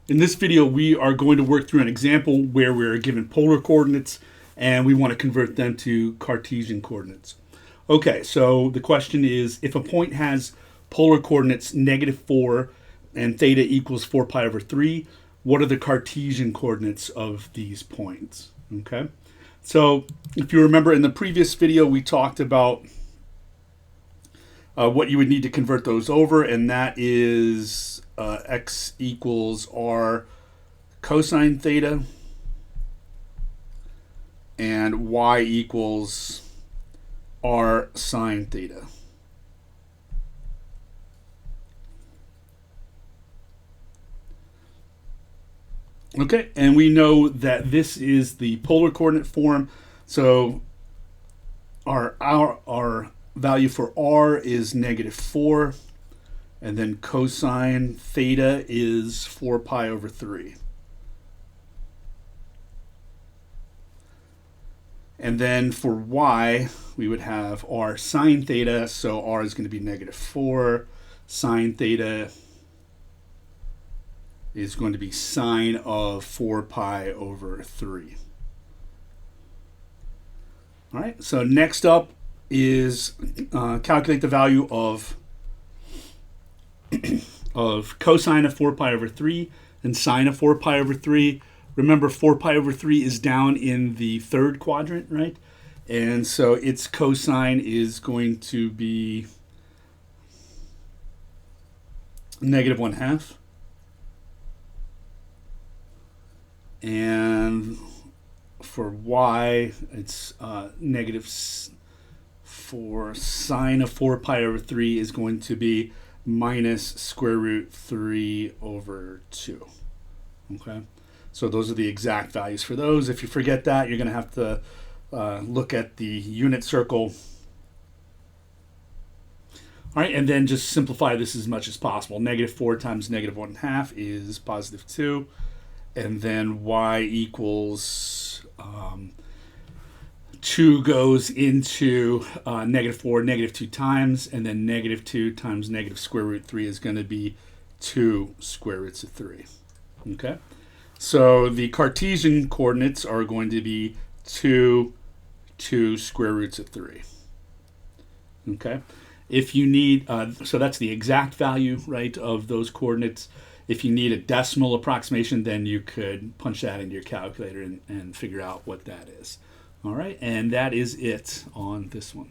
In this video, we are going to work through an example where we're given polar coordinates and we want to convert them to Cartesian coordinates. Okay, so the question is, if a point has polar coordinates -4 and theta equals 4 pi over 3, what are the Cartesian coordinates of these points? Okay, so if you remember in the previous video, we talked about what you would need to convert those over, and that is x equals r cosine theta and y equals r sine theta. Okay, and we know that this is the polar coordinate form, so our value for r is -4, and then cosine theta is 4 pi over 3. And then for y, we would have r sine theta, so r is going to be -4. Sine theta is going to be sine of 4 pi over 3. All right, so next up is calculate the value of cosine of 4 pi over 3 and sine of 4 pi over 3. Remember, 4 pi over 3 is down in the third quadrant, right? And so its cosine is going to be -1/2. And for y, it's for sine of 4 pi over 3 is going to be -√3 over 2. Okay, so those are the exact values for those. If you forget that, you're going to have to look at the unit circle. All right, and then just simplify this as much as possible. -4 times -1/2 is +2. And then y equals 2 goes into -4, -2 times, and then -2 times -√3 is going to be 2 square roots of 3. Okay, so the Cartesian coordinates are going to be 2 square roots of 3. Okay, if you need, so that's the exact value, right, of those coordinates. If you need a decimal approximation, then you could punch that into your calculator and figure out what that is. All right, and that is it on this one.